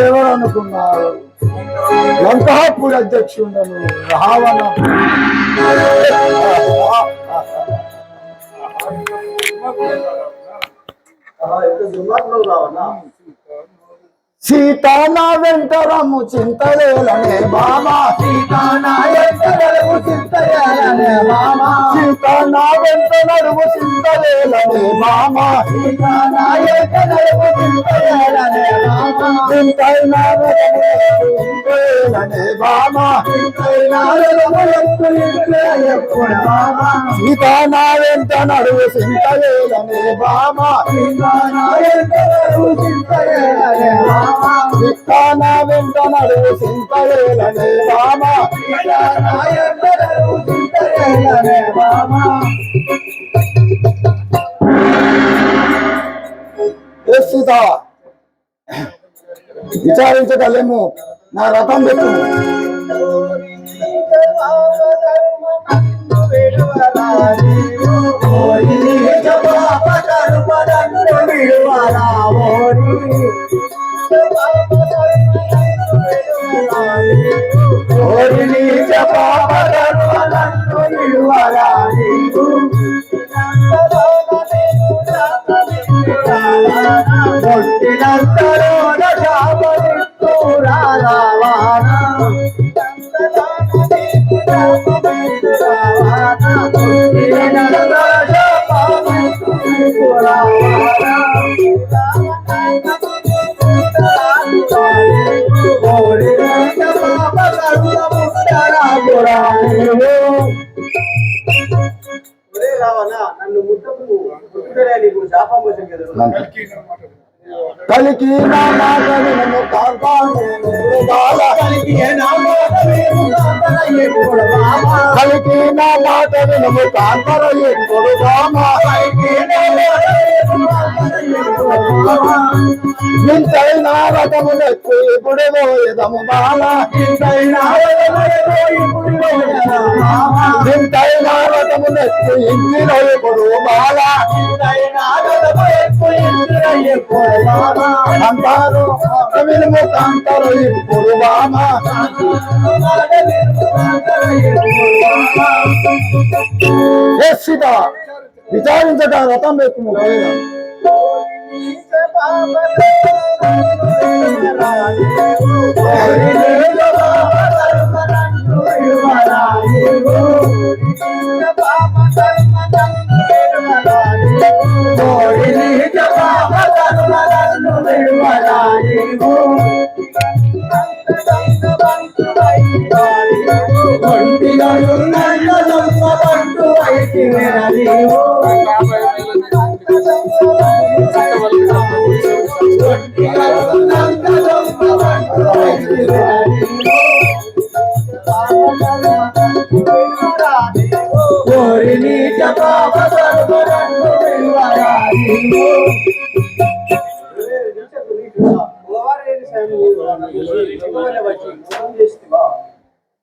ఎవరు అనుకున్నారు? లంకాపూడి అధ్యక్షుడను రావణ సీతా నా వెంట రమ్ము చింతలేలనే బామా, సీతా నా వెంట నడుము చింతలేలనే బామా, సీతా నా వెంట నడుము చింతలేలనే బామా, సీతా నా వెంట నడుము చింతలేలనే బామా, చింతైనా చింతలేలనే బామా, చింతైనా ఎప్పుడు బామా, సీతా నా వెంట నడుము చింతలేలనే బామా, సీతా నా వెంట నడుము చింతలేలనే బామా, సీతా నా వెంట నడుము చింతలేలనే బామా, సీతా నా వెంట నడుము చింతలేలనే బామా. సీత విచారించగలేము, నా రథం పెట్టు. కలికి నా మాట వినము కాంతాల, కలికి నా మాట వినము కాంతర ఎప్పుడు బామా, ఇంతైనా రథమునెక్కు ఇప్పుడు పోయేదము బాల, ఇంతైనా రథమునెక్కు ఇంటిలో ఇప్పుడు బాల, అంటారు వినుము కాంతరు ఇప్పుడు బామా. సీత విచారించట రథం ఎక్కువ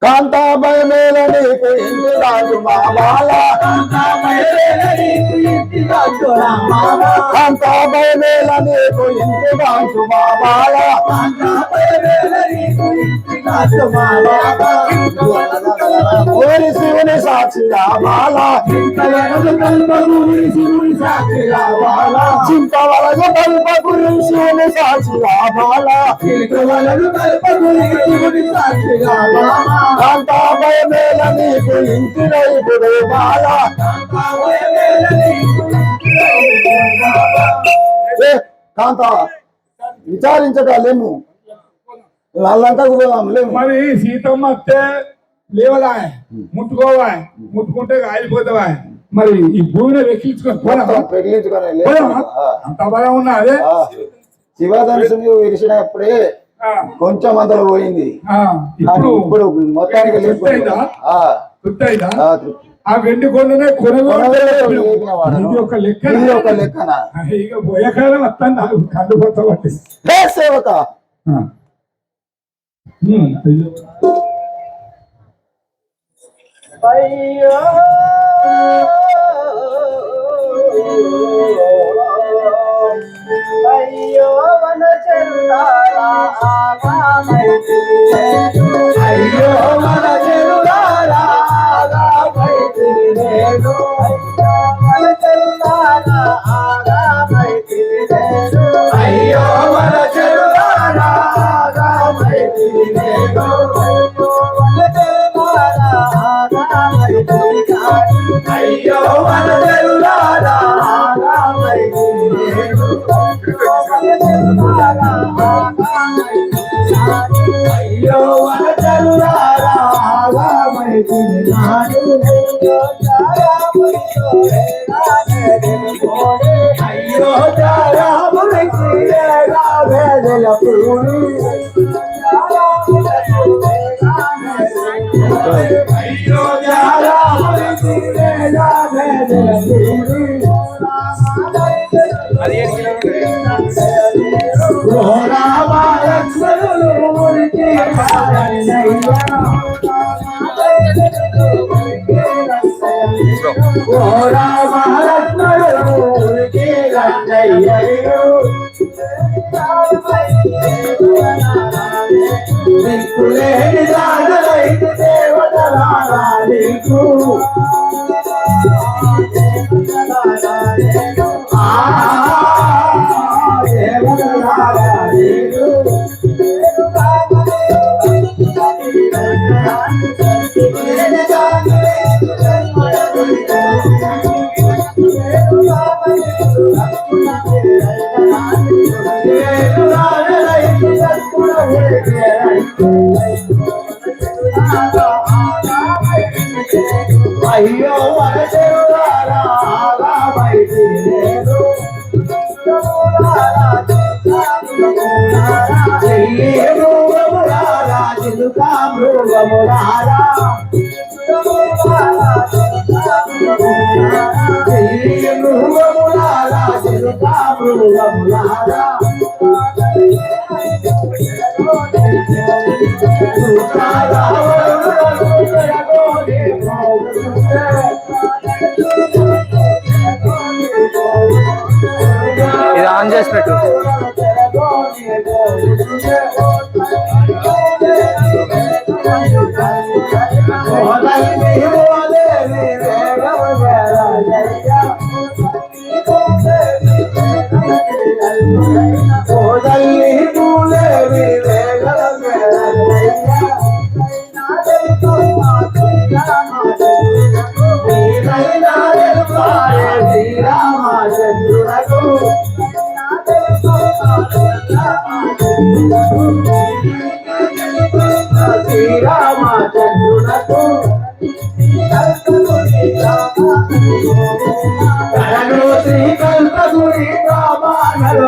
కాంతాభయ మేల నీకు ఇంటి రాజు మా బాల, కాంతాభయ మేల నీకు ఇంటి రాజు మా బాల, ఓరి శివుని సాక్షిగా బాల, చింతవలగు కల్పగురి శివుని సాక్షిగా బాల, కాంతాభయ మేల నీకు ఇంటి రైపుడు బాల. కాంత విచారించగలేము, వాళ్ళంతకు లేము. మరి సీతమ్మ అత్తే లేవదా, ముట్టుకోవా, ముట్టుకుంటే ఆగిపోతావా, మరి ఈ భూమిని వెక్కించుకొని అంత భయం ఉన్నా అదే శివధనుసుని విరిచినప్పుడే కొంచెం అందులో పోయింది, ఇప్పుడు మొత్తానికి ఆ వెండి కొండనే కొనగొని ఒక లెక్కన ఇక పోయేకాలం వస్తాను నాకు కండిపోతామండి సేవక. అయ్యో అయ్యో వన చందాల అయ్యో వనజలులారా అయ్యో వనజలులారా అయ్యో చారాములకి వేదల పూరి అయ్యో చారాములకి వేదల పూరి దిక్కులేని దానలైతే దేవతలారా నీకు దేవతలారా నీకు అయ్యో వరదేవులారా బయటి లేదు మృగములారా చిలుకా మృగములారా మృగములారా చిలుకా మృగములారా ఇది ఆన్ చేసి పెట్టు. శ్రీరామచంద్రునకు శ్రీకల్పగురి రామానలు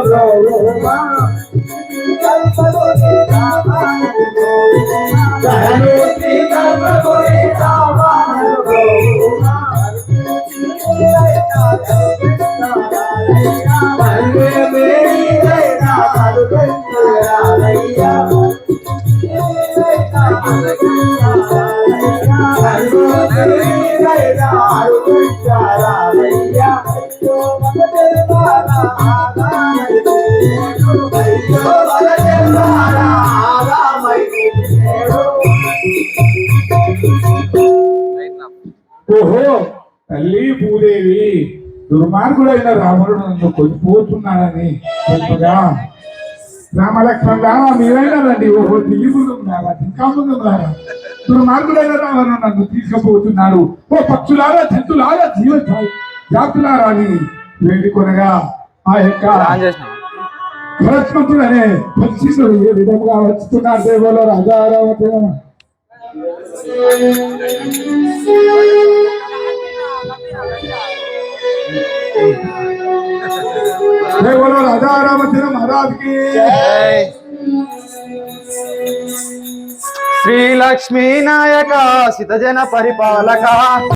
శ్రీకల్పగురి రామానలు ఓహో తల్లి భూదేవి దుర్మార్గుడైన రాముడు నన్ను కొనిపోతున్నాడని చెప్పగా రామలక్ష్మణ మీరైనా రండి. ఓహో దిగుతున్నారా ఇంకా ముందున్నారా దుర్మార్గుడైన రావణుడు నన్ను తీసుకుపోతున్నాడు. ఓ పక్షులారా జంతులారా జీవ జాతులారా అని వేడుకొనగా ఆ యొక్క భరత్మంతుడు అనే పక్షిసుడు ఏ విధంగా వస్తున్నాడు. దేవలో రాజారావతి बोलो राजा रामचंद्र महाराज की श्री लक्ष्मी नायक सितजन परिपालक